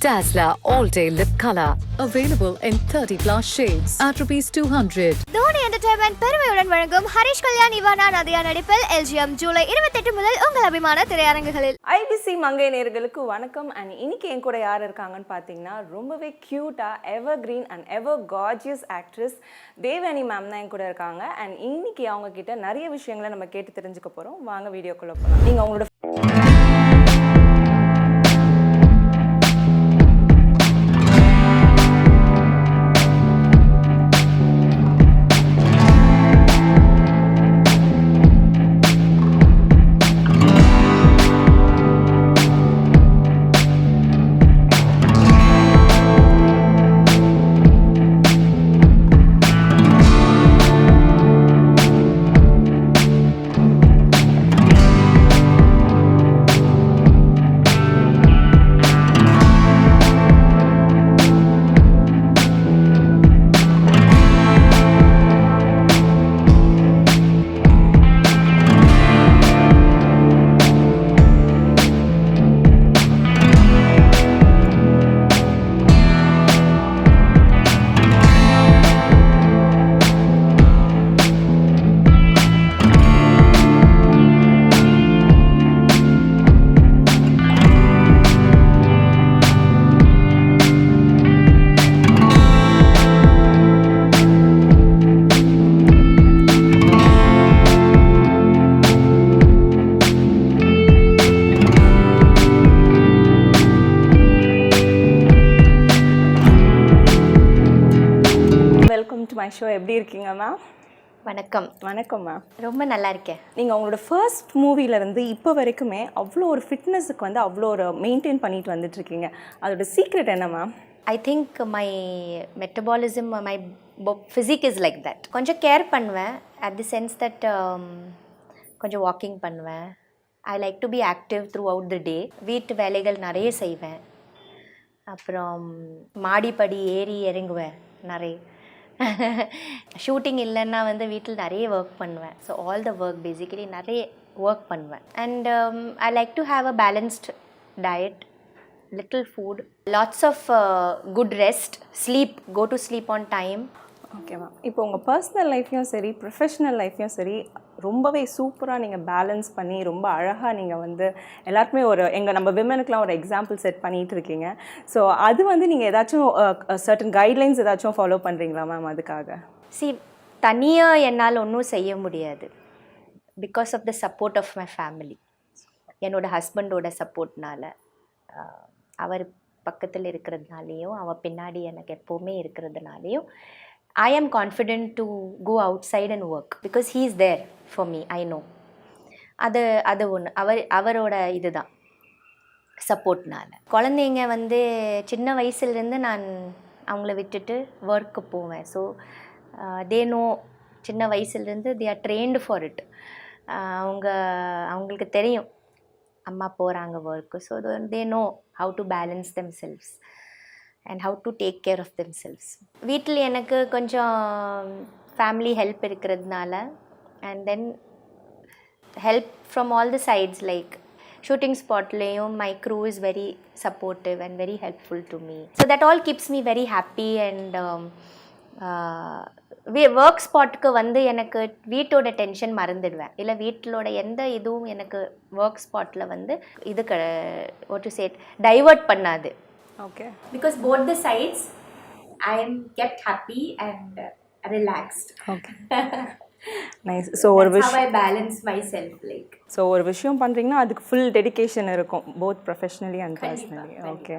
Dazzler All Day Lip Color. Available in 30 plus shades at ₹200. Dhoni entertainment பெருமையுடன் வழங்கும் Harish Kalyan Ivana Nadiya நடிப்பில் LGM July 28 முதல் உங்கள் அபிமான திரையரங்குகளில். ஐபிசி மங்கை நேயர்களுக்கு வணக்கம். அண்ட் இன்னைக்கு என் கூட யார் இருக்காங்கன்னு பார்த்தீங்கன்னா ரொம்பவே க்யூட்டா ever green and ever gorgeous actress Devayani ma'am தான் என் கூட இருக்காங்க. அண்ட் இன்னைக்கு அவங்க கிட்ட நிறைய விஷயங்களை நம்ம கேட்டு தெரிஞ்சுக்க போகிறோம். வாங்க வீடியோக்குள்ள போகலாம். நீங்கள் அவங்களோட மை ஷோ எப்படி இருக்கீங்க மேம்? வணக்கம். வணக்கம் மேம். ரொம்ப நல்லா இருக்கேன். நீங்கள் உங்களோட ஃபர்ஸ்ட் மூவிலேருந்து இப்போ வரைக்குமே அவ்வளோ ஒரு ஃபிட்னஸுக்கு வந்து அவ்வளோ ஒரு மெயின்டைன் பண்ணிட்டு வந்துட்டுருக்கீங்க. அதோட சீக்ரெட் என்ன ma'am? I think my metabolism my physique is like that. கொஞ்சம் கேர் பண்ணுவேன் அட் தி சென்ஸ் தட் கொஞ்சம் வாக்கிங் பண்ணுவேன். I like to be active throughout the day. வீட்டு வேலைகள் நிறைய செய்வேன். அப்புறம் மாடிப்படி ஏறி இறங்குவேன் நிறைய. ஷூட்டிங் இல்லைன்னா வந்து வீட்டில் நிறைய ஒர்க் பண்ணுவேன். So all the work basically நிறைய ஒர்க் பண்ணுவேன். And I like to have a balanced diet, little food, lots of good rest, sleep, go to sleep on time. Okay ma'am. இப்போ உங்கள் பர்சனல் லைஃப்லையும் சரி ப்ரொஃபஷ்னல் லைஃப்லையும் சரி ரொம்பவே சூப்பராக நீங்கள் பேலன்ஸ் பண்ணி ரொம்ப அழகாக நீங்கள் வந்து எல்லாருக்குமே ஒரு நம்ம விமனுக்குலாம் ஒரு எக்ஸாம்பிள் செட் பண்ணிகிட்டு இருக்கீங்க. ஸோ அது வந்து நீங்கள் ஏதாச்சும் சர்டன் கைட்லைன்ஸ் ஏதாச்சும் ஃபாலோ பண்ணுறீங்களா மேம் அதுக்காக? தனியாக என்னால் ஒன்றும் செய்ய முடியாது. Because of the support of my family. என்னோடய ஹஸ்பண்டோட சப்போர்ட்னால, அவர் பக்கத்தில் இருக்கிறதுனாலையும் அவர் பின்னாடி எனக்கு எப்போவுமே இருக்கிறதுனாலையும் I am confident to go outside and work because he is there for me. I know. அது ஒன்று அவரோட இதுதான் சப்போர்ட்னால. குழந்தைங்க வந்து சின்ன வயசுலேருந்து நான் அவங்கள விட்டுட்டு ஒர்க்கு போவேன். ஸோ தே நோ, சின்ன வயசுலேருந்து they are trained for it. அவங்களுக்கு தெரியும் அம்மா போகிறாங்க work. So they know how to balance them selves and how to take care of themselves. வீட்டில் எனக்கு கொஞ்சம் ஃபேமிலி ஹெல்ப் இருக்கிறதுனால, and then help from all the sides, like shooting spotலேயும் my crew is very supportive and very helpful to me. So that all keeps me very happy. And work ஸ்பாட்டுக்கு வந்து எனக்கு வீட்டோட tension மறந்துடுவேன். இல்லை வீட்டிலோட எந்த இதுவும் எனக்கு work ஸ்பாட்டில் வந்து இது what to say டைவர்ட் பண்ணாது. Okay. Because both the sides, I am kept happy and relaxed. Okay. Nice. So ஒரு விஷயம், how I balance myself like. So ஒரு விஷயம் பண்ணுறீங்கன்னா அதுக்கு ஃபுல் டெடிகேஷன் இருக்கும், both professionally and personally. Okay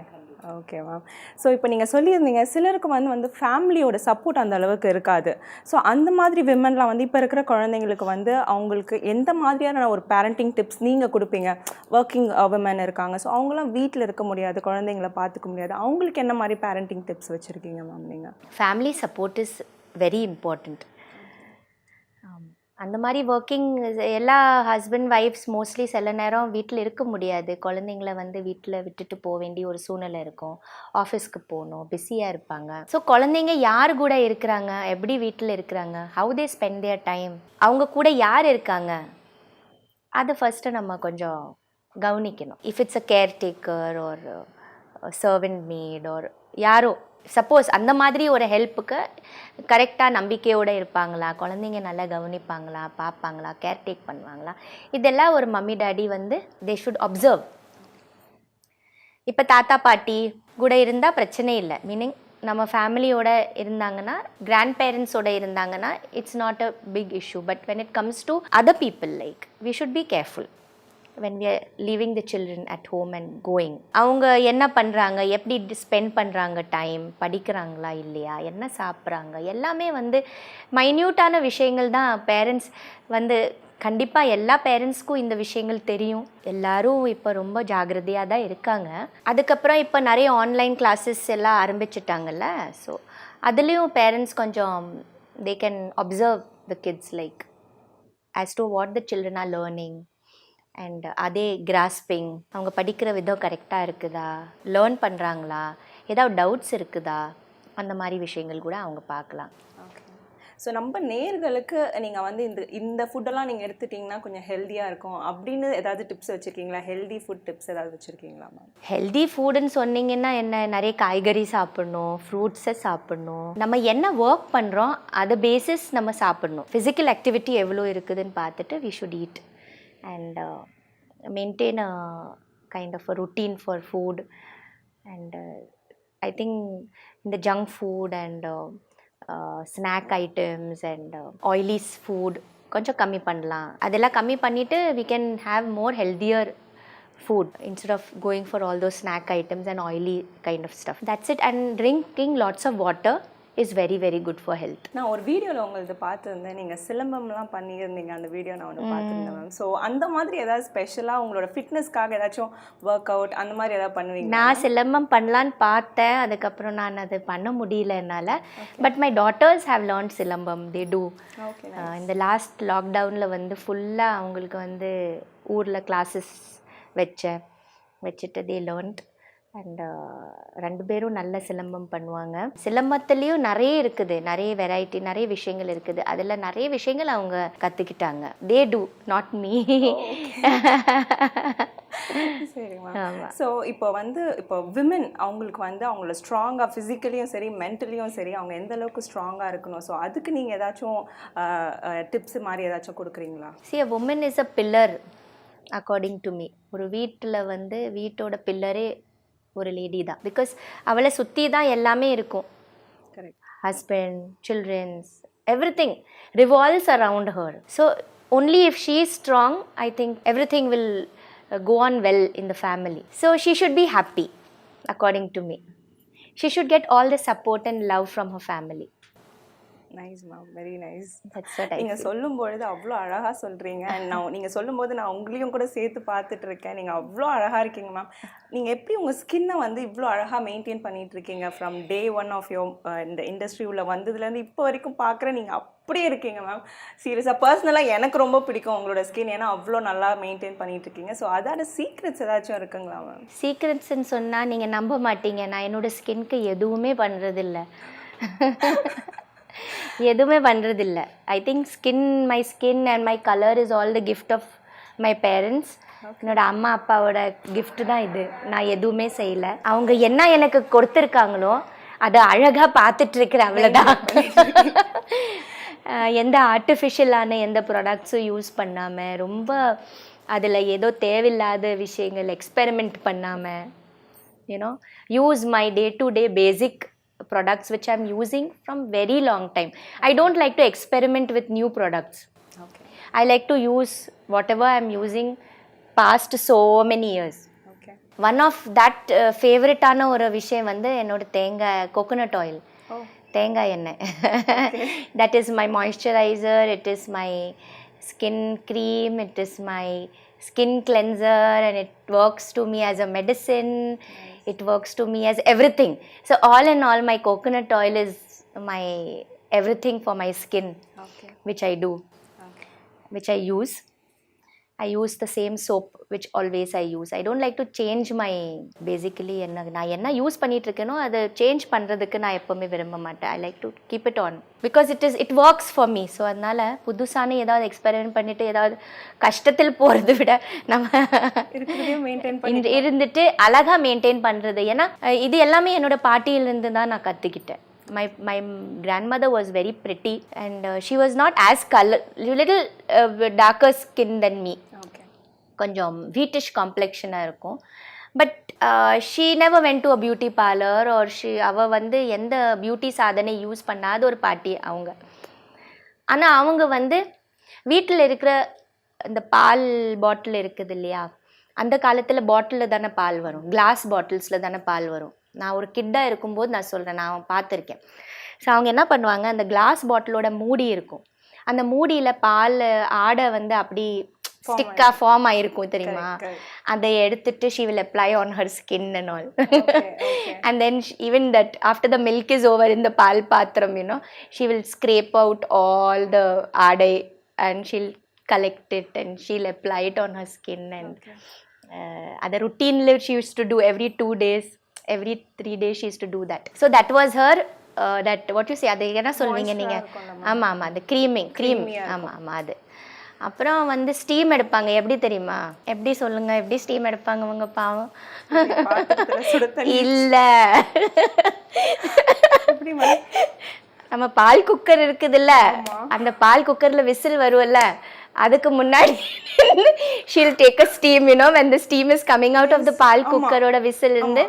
okay ma'am. So இப்போ நீங்கள் சொல்லியிருந்தீங்க சிலருக்கு வந்து ஃபேமிலியோட சப்போர்ட் அந்த அளவுக்கு இருக்காது. ஸோ அந்த மாதிரி விமன்லாம் வந்து இப்போ இருக்கிற குழந்தைங்களுக்கு வந்து அவங்களுக்கு எந்த மாதிரியான ஒரு பேரண்டிங் டிப்ஸ் நீங்கள் கொடுப்பீங்க? ஒர்க்கிங் விமன் இருக்காங்க, ஸோ அவங்களாம் வீட்டில் இருக்க முடியாது, குழந்தைங்கள பார்த்துக்க முடியாது, அவங்களுக்கு என்ன மாதிரி பேரண்டிங் டிப்ஸ் வச்சுருக்கீங்க மேம் நீங்கள்? Family support is very important. அந்த மாதிரி ஒர்க்கிங் எல்லா ஹஸ்பண்ட் ஒய்ஃப்ஸ் மோஸ்ட்லி சில நேரம் வீட்டில் இருக்க முடியாது. குழந்தைங்கள வந்து வீட்டில் விட்டுட்டு போக வேண்டிய ஒரு சூழ்நிலை இருக்கும். ஆஃபீஸ்க்கு போகணும், பிஸியாக இருப்பாங்க. ஸோ குழந்தைங்க யார் கூட இருக்கிறாங்க, எப்படி வீட்டில் இருக்கிறாங்க, how they spend their time, அவங்க கூட யார் இருக்காங்க, அதை ஃபஸ்ட்டு நம்ம கொஞ்சம் கவனிக்கணும். If it's a caretaker or servant maid ஒரு யாரோ சப்போஸ் அந்த மாதிரி ஒரு ஹெல்ப்புக்கு கரெக்டாக நம்பிக்கையோடு இருப்பாங்களா, குழந்தைங்க நல்லா கவனிப்பாங்களா, பார்ப்பாங்களா, கேர்டேக் பண்ணுவாங்களா, இதெல்லாம் ஒரு மம்மி டாடி வந்து தே ஷுட் அப்சர்வ். இப்போ தாத்தா பாட்டி கூட இருந்தால் பிரச்சனை இல்லை, மீனிங் நம்ம ஃபேமிலியோட இருந்தாங்கன்னா, கிராண்ட் பேரண்ட்ஸோட இருந்தாங்கன்னா it's not a big issue. But when it comes to other people like we should be careful when we are leaving the children at home and going. அவங்க என்ன பண்ணுறாங்க, எப்படி ஸ்பெண்ட் பண்ணுறாங்க டைம், படிக்கிறாங்களா இல்லையா, என்ன சாப்பிட்றாங்க, எல்லாமே வந்து மைன்யூட்டான விஷயங்கள் தான். பேரண்ட்ஸ் வந்து கண்டிப்பாக எல்லா பேரண்ட்ஸ்க்கும் இந்த விஷயங்கள் தெரியும். எல்லாரும் இப்போ ரொம்ப ஜாகிரதையாக தான் இருக்காங்க. அதுக்கப்புறம் இப்போ நிறைய ஆன்லைன் கிளாஸஸ் எல்லாம் ஆரம்பிச்சிட்டாங்கல்ல. ஸோ அதுலேயும் பேரண்ட்ஸ் கொஞ்சம் they can observe the kids like as to what the children are learning. And அதே கிராஸ்பிங், அவங்க படிக்கிற விதம் கரெக்டாக இருக்குதா, லேர்ன் பண்ணுறாங்களா, ஏதாவது டவுட்ஸ் இருக்குதா, அந்த மாதிரி விஷயங்கள் கூட அவங்க பார்க்கலாம். ஓகே. ஸோ நம்ம நேர்களுக்கு நீங்கள் வந்து இந்த ஃபுட்டெல்லாம் நீங்கள் எடுத்துட்டிங்கன்னா கொஞ்சம் ஹெல்த்தியாக இருக்கும் அப்படின்னு ஏதாவது டிப்ஸ் வச்சுருக்கீங்களா? ஹெல்தி ஃபுட் டிப்ஸ் ஏதாவது வச்சுருக்கீங்களா மேம்? ஹெல்தி ஃபுட்டுன்னு சொன்னீங்கன்னா என்ன, நிறைய காய்கறி சாப்பிட்ணும், ஃப்ரூட்ஸை சாப்பிட்ணும், நம்ம என்ன ஒர்க் பண்ணுறோம் அதை பேசிஸ் நம்ம சாப்பிட்ணும். ஃபிசிக்கல் ஆக்டிவிட்டி எவ்வளோ இருக்குதுன்னு பார்த்துட்டு we should eat and maintain a kind of a routine for food. And I think in the junk food and snack items and oily food கொஞ்சம் கம்மி பண்ணலாம். அதெல்லாம் கம்மி பண்ணிவிட்டு we can have more healthier food instead of going for all those snack items and oily kind of stuff. That's it. And drinking lots of water is very very good for health. நான் ஒரு வீடியோவில் உங்களது பார்த்துருந்தேன், நீங்கள் சிலம்பம்லாம் பண்ணியிருந்தீங்க, அந்த video நான் ஒன்று பார்த்துருந்தேன் மேம். ஸோ அந்த மாதிரி ஏதாவது ஸ்பெஷலாக உங்களோட ஃபிட்னஸ்க்காக ஏதாச்சும் ஒர்க் அவுட் அந்த மாதிரி ஏதாவது பண்ணுவீங்க? நான் சிலம்பம் பண்ணலான்னு பார்த்தேன், அதுக்கப்புறம் நான் அது பண்ண முடியல என்னால். But my daughters have learnt silambam, they too. இந்த லாஸ்ட் லாக்டவுனில் வந்து ஃபுல்லாக அவங்களுக்கு வந்து ஊரில் கிளாஸஸ் வச்சுட்டு தே லேர்ன்ட். அண்ட் 2 பேரும் நல்ல சிலம்பம் பண்ணுவாங்க. சிலம்பத்துலேயும் நிறைய இருக்குது, நிறைய வெரைட்டி, நிறைய விஷயங்கள் இருக்குது. அதில் நிறைய விஷயங்கள் அவங்க கற்றுக்கிட்டாங்க. They do, not me. சரிம்மா. ஸோ இப்போ விமன் அவங்களுக்கு வந்து அவங்கள ஸ்ட்ராங்காக ஃபிசிக்கலியும் சரி மென்டலியும் சரி அவங்க எந்த அளவுக்கு ஸ்ட்ராங்காக இருக்கணும், ஸோ அதுக்கு நீங்கள் ஏதாச்சும் டிப்ஸ் மாதிரி ஏதாச்சும் கொடுக்குறீங்களா? See, a woman is a pillar according to me. ஒரு வீட்டில் வந்து வீட்டோட பில்லரே ஒரு லேடி தான். பிகாஸ் அவளை சுற்றி தான் எல்லாமே இருக்கும். Correct. Husband, childrens, everything revolves around her. So only if she is strong, I think everything will go on well in the family. So she should be happy according to me. She should get all the support and love from her family. Nice ma'am, very nice. நீங்கள் சொல்லும்பொழுது அவ்வளோ அழகாக சொல்கிறீங்க. நீங்கள் சொல்லும்போது நான் உங்களையும் கூட சேர்த்து பார்த்துட்டு இருக்கேன். நீங்கள் அவ்வளோ அழகாக இருக்கீங்க மேம். நீங்கள் எப்படி உங்கள் ஸ்கின்னை வந்து இவ்வளோ அழகாக மெயின்டைன் பண்ணிகிட்டு இருக்கீங்க ஃப்ரம் டே 1 ஆஃப் யோர் இந்த இண்டஸ்ட்ரி உள்ள வந்ததுலேருந்து இப்போ வரைக்கும் பார்க்குறேன், நீங்கள் அப்படியே இருக்கீங்க மேம். சீரியஸாக பர்சனலாக எனக்கு ரொம்ப பிடிக்கும் உங்களோட ஸ்கின், ஏன்னா அவ்வளோ நல்லா மெயின்டைன் பண்ணிகிட்டு இருக்கீங்க. ஸோ அதோட சீக்ரெட்ஸ் ஏதாச்சும் இருக்குங்களா மேம்? சீக்ரெட்ஸ்ன்னு சொன்னால் நீங்கள் நம்ப மாட்டீங்க, நான் என்னோடய ஸ்கின்க்கு எதுவுமே பண்ணுறதில்ல. எதுவுமே பண்ணுறதில்ல. I think my skin and my colour is all the gift of my parents. என்னோட அம்மா அப்பாவோட கிஃப்ட் தான் இது. நான் எதுவுமே செய்யலை. அவங்க என்ன எனக்கு கொடுத்துருக்காங்களோ அதை அழகாக பார்த்துட்ருக்குற, அவ்வளோதான். எந்த ஆர்டிஃபிஷியலான எந்த ப்ராடக்ட்ஸும் யூஸ் பண்ணாமல், ரொம்ப அதில் ஏதோ தேவையில்லாத விஷயங்கள் எக்ஸ்பெரிமெண்ட் பண்ணாமல், you know use my day to day basic products which I'm using from very long time. I don't like to experiment with new products. Okay. I like to use whatever I'm using past so many years. Okay. One of that favorite ஆன ஒரு விஷயம் வந்து என்னோட தேங்காய் coconut oil. Oh. தேங்காய் எண்ணெய். That is my moisturizer, it is my skin cream, it is my skin cleanser, and it works to me as a medicine. It works to me as everything. So all in all, my coconut oil is my everything for my skin. Okay. Which I do. Okay. Which I use. I use the same soap which always I use. I don't like to change my basically நான் என்ன use பண்ணிட்டு இருக்கேனோ அதை change பண்ணுறதுக்கு நான் எப்போவுமே விரும்ப மாட்டேன். I like to keep it on because it works for me. So அதனால் புதுசான ஏதாவது எக்ஸ்பெரிமெண்ட் பண்ணிவிட்டு ஏதாவது கஷ்டத்தில் போகிறத விட நம்ம இருந்துட்டு அழகாக மெயின்டைன் பண்ணுறது. ஏன்னா இது எல்லாமே என்னோட பாட்டியிலிருந்து தான் நான் கற்றுக்கிட்டேன். My grandmother was very pretty and she was not as little darker skin than me. Okay. கொஞ்சம் வீட்டிஷ் காம்ப்ளெக்ஷனாக இருக்கும். But she never went to a beauty parlour or அவள் வந்து எந்த பியூட்டி சாதனை யூஸ் பண்ணாத ஒரு பாட்டி அவங்க. ஆனால் அவங்க வந்து வீட்டில் இருக்கிற இந்த பால் பாட்டில் இருக்குது இல்லையா, அந்த காலத்தில் பாட்டிலில் தானே பால் வரும், கிளாஸ் பாட்டில்ஸில் தானே பால் வரும். நான் ஒரு கிட்டாக இருக்கும்போது நான் சொல்கிறேன், நான் பார்த்துருக்கேன். ஸோ அவங்க என்ன பண்ணுவாங்க, அந்த கிளாஸ் பாட்டிலோட மூடி இருக்கும், அந்த மூடியில் பால் ஆடை வந்து அப்படி ஸ்டிக்காக ஃபார்ம் ஆகிருக்கும் தெரியுமா, அதை எடுத்துட்டு she will apply on her skin and all. And then even that after the milk is over in the பால் பாத்திரம், you know, she will scrape out all the ஆடை and she'll collect it and she'll apply it on her skin. And அதை routinely she used to do every 2 days, every 3 days she used to do that. So that was her that what you say, அது என்ன சொல்வீங்க நீங்கள்? ஆமாம் ஆமாம், அது cream ஆமாம் ஆமாம். அது அப்புறம் வந்து ஸ்டீம் எடுப்பாங்க, எப்படி தெரியுமா? எப்படி சொல்லுங்க, எப்படி ஸ்டீம் எடுப்பாங்க அவங்க பாவம்? இல்லை, நம்ம பால் குக்கர் இருக்குதுல்ல, அந்த பால் குக்கரில் விசில் வரும்ல, அதுக்கு முன்னாடி she'll take a steam, you know, when the steam is coming out of the பால் குக்கரோட விசில் இருந்து,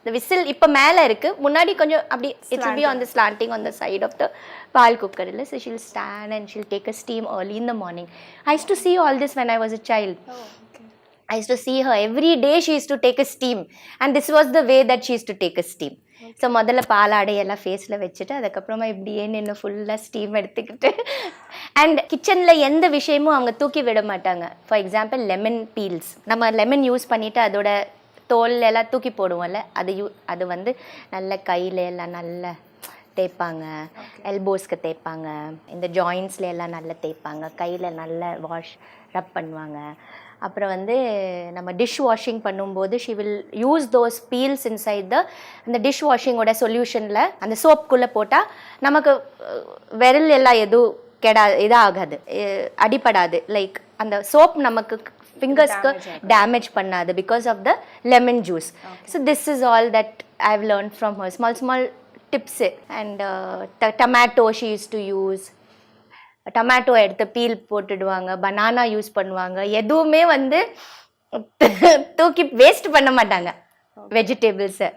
the whistle இப்போ மேலே இருக்குது, முன்னாடி கொஞ்சம் அப்படி it will be on the slanting on the side of the பால் குக்கர் இல்லை. So she'll stand and she'll take a steam early in the morning. I used to see all this when I was a child. I used to see her every day. She used to take a steam and this was the way that she used to take a steam. So முதல்ல பாலாடையெல்லாம் ஃபேஸில் வச்சுட்டு அதுக்கப்புறமா இப்படியே நின்று ஃபுல்லாக steam எடுத்துக்கிட்டு, and கிச்சனில் எந்த விஷயமும் அவங்க தூக்கி விட மாட்டாங்க. ஃபார் எக்ஸாம்பிள் லெமன் பீல்ஸ், நம்ம லெமன் யூஸ் பண்ணிவிட்டு அதோட தோல் எல்லாம் தூக்கி போடுவோம்ல, அது வந்து நல்ல கையில் எல்லாம் நல்லா தேய்ப்பாங்க, எல்போஸ்க்கு தேய்ப்பாங்க, இந்த ஜாயின்ஸில் எல்லாம் நல்லா தேய்ப்பாங்க, கையில் நல்லா ரப் பண்ணுவாங்க. அப்புறம் வந்து நம்ம டிஷ் வாஷிங் பண்ணும்போது she will use those peels inside அந்த டிஷ் வாஷிங்கோட சொல்யூஷனில் அந்த சோப்புக்குள்ளே போட்டால் நமக்கு விரல் எல்லாம் எதுவும் இதாகாது, அடிப்படாது. லைக் அந்த சோப் நமக்கு ஃபிங்கர்ஸ்க்கு டேமேஜ் பண்ணாது because of the lemon juice. So this is all that I have learn from her, small tips. And tomato she use to use, tomato எடுத்து பீல் போட்டுடுவாங்க, பனானா யூஸ் பண்ணுவாங்க, எதுவுமே வந்து தூக்கி வேஸ்ட் பண்ண மாட்டாங்க வெஜிடபிள்ஸை.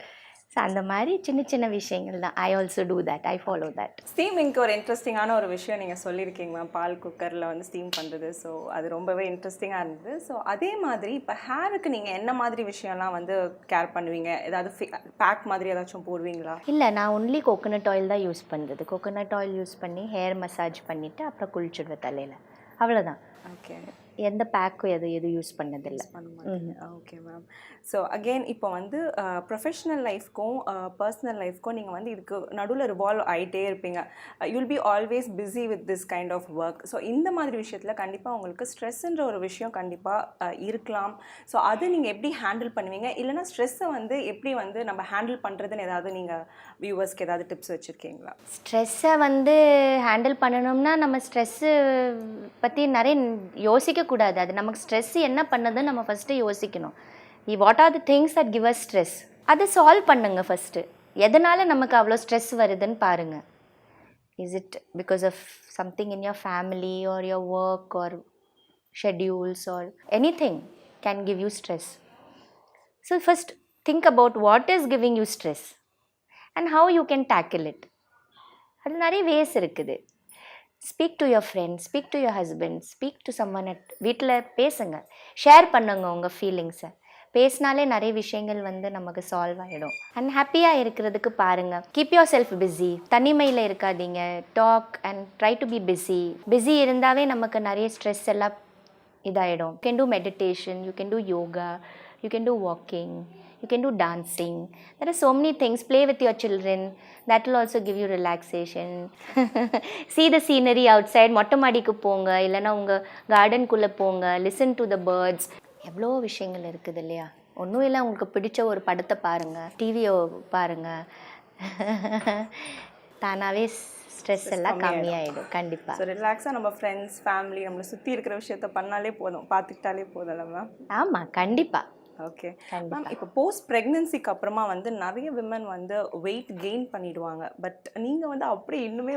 ஸோ அந்த மாதிரி சின்ன சின்ன விஷயங்கள் தான். I also do that, I follow that. ஸ்டீமிங்க்கு ஒரு இன்ட்ரெஸ்டிங்கான ஒரு விஷயம் நீங்கள் சொல்லியிருக்கீங்க மேம், பால் குக்கரில் வந்து ஸ்டீம் பண்ணுறது. ஸோ அது ரொம்பவே இன்ட்ரெஸ்டிங்காக இருந்தது. ஸோ அதே மாதிரி இப்போ ஹேருக்கு நீங்கள் என்ன மாதிரி விஷயம்லாம் வந்து கேர் பண்ணுவீங்க? ஏதாவது பேக் மாதிரி ஏதாச்சும் போடுவீங்களா? இல்லை, நான் ஒன்லி கோகோனட் ஆயில் தான் யூஸ் பண்ணுறது. கோகோனட் ஆயில் யூஸ் பண்ணி ஹேர் மசாஜ் பண்ணிவிட்டு அப்புறம் குளிச்சுடுவேன் தலையில், அவ்வளோதான். ஓகே, எந்த பேக்கும் எது யூஸ் பண்ணதில்லை. Okay ma'am. ஸோ அகெயின் இப்போ வந்து ப்ரொஃபஷ்னல் லைஃப்க்கும் பர்சனல் லைஃப்க்கும் நீங்கள் வந்து இதுக்கு நடுவில் ரிவால்வ் ஆகிட்டே இருப்பீங்க. You'll be always busy with this kind of work. So இந்த மாதிரி விஷயத்தில் கண்டிப்பாக உங்களுக்கு ஸ்ட்ரெஸ்ஸுன்ற ஒரு விஷயம் கண்டிப்பாக இருக்கலாம். ஸோ அது நீங்கள் எப்படி ஹேண்டில் பண்ணுவீங்க? இல்லைனா ஸ்ட்ரெஸ்ஸை வந்து எப்படி வந்து நம்ம ஹேண்டில் பண்ணுறதுன்னு ஏதாவது நீங்கள் வியூவர்ஸ்க்கு ஏதாவது டிப்ஸ் வச்சுருக்கீங்களா? ஸ்ட்ரெஸ்ஸை வந்து ஹேண்டில் பண்ணணும்னா நம்ம ஸ்ட்ரெஸ்ஸு பற்றி நிறைய யோசிக்கக்கூடாது. அது நமக்கு ஸ்ட்ரெஸ் என்ன பண்ணதுன்னு நம்ம ஃபஸ்ட்டு யோசிக்கணும். What are the things that give us stress, அதை சால்வ் பண்ணுங்க ஃபஸ்ட்டு. எதனால் நமக்கு அவ்வளோ ஸ்ட்ரெஸ் வருதுன்னு பாருங்கள். Is it because of something in your family or your work or schedules or anything can give you stress. So first think about what is giving you stress and how you can tackle it. அது நிறைய ways இருக்குது. Speak to your friend, speak to your husband, speak to someone at வீட்டில் பேசுங்க, share பண்ணுங்க உங்கள் ஃபீலிங்ஸை. பேசினாலே நிறைய விஷயங்கள் வந்து நமக்கு சால்வ் ஆகிடும். அண்ட் ஹாப்பியாக இருக்கிறதுக்கு பாருங்கள். கீப் யுவர் செல்ஃப் பிஸி, தனிமையில் இருக்காதீங்க. Talk and try to be busy இருந்தாவே நமக்கு நிறைய ஸ்ட்ரெஸ் எல்லாம் இதாகிடும். You can do meditation, you can do yoga, you can do walking, you can do dancing. There are so many things. Play with your children. That will also give you relaxation. See the scenery outside. மொட்டை மாடிக்கு போங்க, இல்லைன்னா உங்கள் கார்டனுக்குள்ளே போங்க. Listen to the birds. எவ்வளோ விஷயங்கள் இருக்குது இல்லையா? ஒன்றும் இல்லை, உங்களுக்கு பிடிச்ச ஒரு படத்தை பாருங்கள், டிவியை பாருங்கள். தானாகவே ஸ்ட்ரெஸ் எல்லாம் கம்மியாயிடும். கண்டிப்பாக. ஸோ ரிலாக்ஸாக நம்ம ஃப்ரெண்ட்ஸ் ஃபேமிலி நம்மளை சுற்றி இருக்கிற விஷயத்த பண்ணாலே போதும், பார்த்துக்கிட்டாலே போதும்ல மேம்? ஆமாம், கண்டிப்பாக. ஓகே மேம், இப்போ போஸ்ட் ப்ரெக்னென்சிக்கு அப்புறமா வந்து நிறைய விமன் வந்து வெயிட் கெயின் பண்ணிடுவாங்க. பட் நீங்கள் வந்து அப்படியே இன்னுமே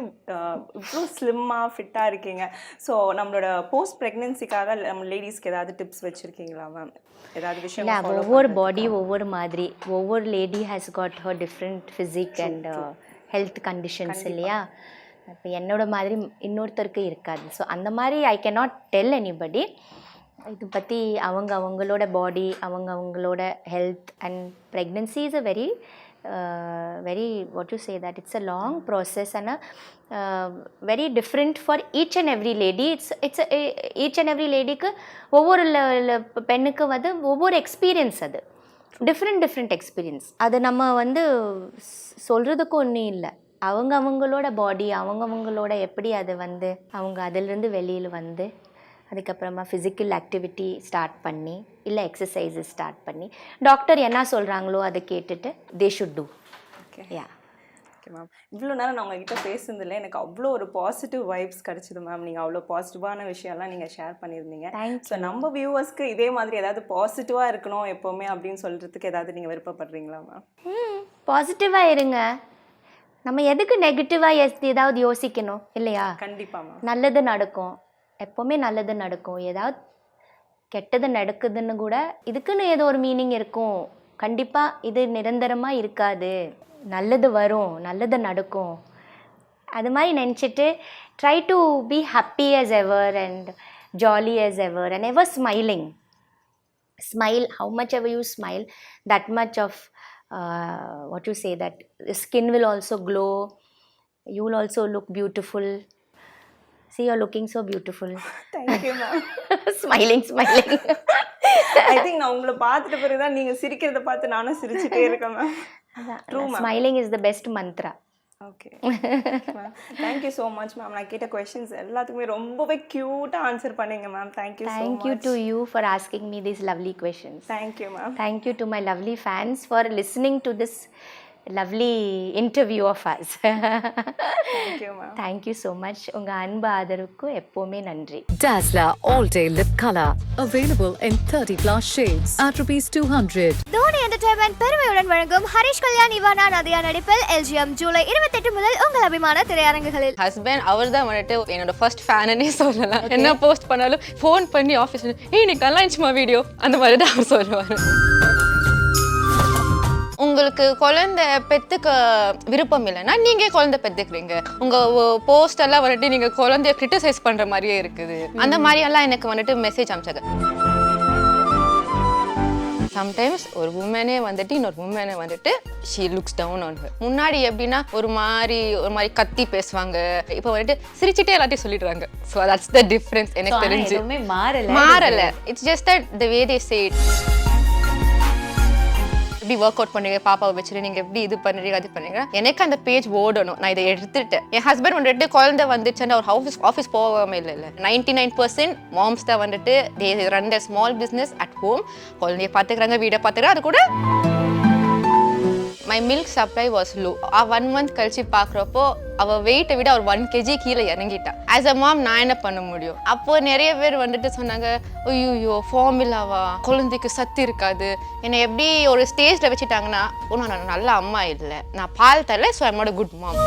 இவ்வளோ ஸ்லிம்மாக ஃபிட்டாக இருக்கீங்க. ஸோ நம்மளோட போஸ்ட் ப்ரெக்னென்சிக்காக நம்ம லேடிஸ்க்கு ஏதாவது டிப்ஸ் வச்சுருக்கீங்களா மேம்? ஏதாவது விஷயம்? இல்லை, ஒவ்வொரு பாடி ஒவ்வொரு மாதிரி, ஒவ்வொரு lady has God her different physique and health conditions இல்லையா? இப்போ என்னோட மாதிரி இன்னொருத்தருக்கு இருக்காது. ஸோ அந்த மாதிரி ஐ கேனாட் டெல் எனிபடி. இது பற்றி அவங்களோட பாடி, அவங்களோட health and pregnancy is a very what you say that it's a long process and very different for each and every lady. It's each and every லேடிக்கு ஒவ்வொரு பெண்ணுக்கு வந்து ஒவ்வொரு experience, அது டிஃப்ரெண்ட் எக்ஸ்பீரியன்ஸ். அது நம்ம வந்து சொல்கிறதுக்கு ஒன்றும் இல்லை. அவங்களோட பாடி, அவங்களோட எப்படி அதை வந்து அவங்க அதிலிருந்து வெளியில் வந்து அதுக்கப்புறமா ஃபிசிக்கல் ஆக்டிவிட்டி ஸ்டார்ட் பண்ணி, இல்லை எக்ஸசைஸஸ் ஸ்டார்ட் பண்ணி, டாக்டர் என்ன சொல்கிறாங்களோ அதை கேட்டுட்டு they should do. Okay yeah. Okay ma'am, இவ்வளோ நேரம் நான் உங்ககிட்ட பேசுனதில்லை, எனக்கு அவ்வளோ ஒரு பாசிட்டிவ் வைப்ஸ் கிடச்சிது மேம். நீங்கள் அவ்வளோ பாசிட்டிவான விஷயம்லாம் நீங்கள் ஷேர் பண்ணியிருந்தீங்க. ஸோ நம்ம வியூவர்ஸ்க்கு இதே மாதிரி ஏதாவது பாசிட்டிவாக இருக்கணும் எப்போவுமே அப்படின்னு சொல்கிறதுக்கு ஏதாவது நீங்கள் விருப்பப்படுறீங்களா மேம்? பாசிட்டிவாக இருங்க. நம்ம எதுக்கு நெகட்டிவாக ஏதாவது யோசிக்கணும் இல்லையா? கண்டிப்பாக மேம். நல்லது நடக்கும், எப்போவுமே நல்லது நடக்கும். ஏதாவது கெட்டது நடக்குதுன்னு கூட இதுக்குன்னு ஏதோ ஒரு மீனிங் இருக்கும். கண்டிப்பாக இது நிரந்தரமாக இருக்காது, நல்லது வரும், நல்லது நடக்கும். அது மாதிரி நினச்சிட்டு try to be happy as ever and jolly as ever and ever smiling. Smile, how much ever you smile, that much of what you say, that skin will also glow, you will also look beautiful. See, you're looking so beautiful. Thank you ma'am. Smiling. I think நான் உங்களை பார்த்துட்ட பிறகு தான் நீங்கள் சிரிக்கிறத பார்த்து நானும் சிரிச்சுட்டே இருக்கேன் ma'am. True ma'am. Smiling is the best mantra. Okay ma'am, thank you so much ma'am. நான் கேட்ட கொஸ்டின்ஸ் எல்லாத்துக்குமே ரொம்பவே க்யூட்டாக ஆன்சர் பண்ணீங்க ma'am. Thank you so much. Thank you to you for asking me these lovely questions. Thank you ma'am. Thank you to my lovely fans for listening to this lovely interview of us. Thank you ma'am. Thank you so much. உங்க அன்பு ஆதரவுக்கு எப்பவுமே நன்றி. Dazzler All Day Lip Color. Available in 30+ shades at ₹200. Dhoni entertainment பெருமையுடன் வழங்கும் Harish Kalyan, Ivana Nadiya நடிப்பில் LGM July 28 முதல் உங்கள் அபிமான திரையரங்குகளில். ஹஸ்பண்ட் அவர் தான் வந்துட்டு என்னோட ஃபர்ஸ்ட் ஃபேனே சொல்லலாம். என்ன போஸ்ட் பண்ணாலும் ஃபோன் பண்ணி ஆஃபீஸில் நீ கலாய்ச்சுமா வீடியோ அந்த மாதிரி தான் அவர் சொல்லுவார். உங்களுக்கு குழந்தை பெற்றுக்க விருப்பம் இல்லைன்னா நீங்கள் குழந்தை பெற்றுக்கிறீங்க. உங்கள் போஸ்ட் எல்லாம் வந்துட்டு நீங்கள் குழந்தைய கிரிட்டிசைஸ் பண்ணுற மாதிரியே இருக்குது. அந்த மாதிரியெல்லாம் எனக்கு வந்துட்டு மெசேஜ் அனுப்பிச்சாங்க. சம்டைம்ஸ் ஒரு உமனே வந்துட்டு இன்னொரு உமனை வந்துட்டு she looks down on her. முன்னாடி எப்படின்னா ஒரு மாதிரி கத்தி பேசுவாங்க, இப்போ வந்துட்டு சிரிச்சுட்டே எல்லாத்தையும் சொல்லிடுறாங்க. So that's the difference. எனக்கு தெரிஞ்சு மாறல. It's just that the way they say it. எப்படி ஒர்க் அவுட் பண்ணுறீங்க, பாப்பாவை வச்சுட்டு நீங்கள் எப்படி இது பண்ணுறீங்க அது பண்ணுறீங்க. எனக்கு அந்த பேஜ் ஓடணும். நான் இதை எடுத்துட்டேன். என் ஹஸ்பண்ட் வந்துட்டு குழந்தை வந்துச்சுன்னா அவர் ஆஃபீஸ் போகாமல் இல்லை. 99% மாம்ஸ் தான் வந்துட்டு they run the small business at home. குழந்தைய பார்த்துக்கிறாங்க, வீடை பார்த்துக்கிறாங்க. அது கூட my milk supply was low. 1 month கழிச்சு பார்க்குறப்போ அவள் வெயிட்டை விட அவர் 1 kg கீழே இறங்கிட்டா. ஆஸ் அ மாம் நான் என்ன பண்ண முடியும்? அப்போது நிறைய பேர் வந்துட்டு சொன்னாங்க, ஐயோ ஃபார்முலாவா, குழந்தைக்கு சத்து இருக்காது. என்னை எப்படி ஒரு ஸ்டேஜில் வச்சுட்டாங்கன்னா, நான் நல்ல அம்மா இல்லை, நான் பால் தரல, so I'm not a good mom.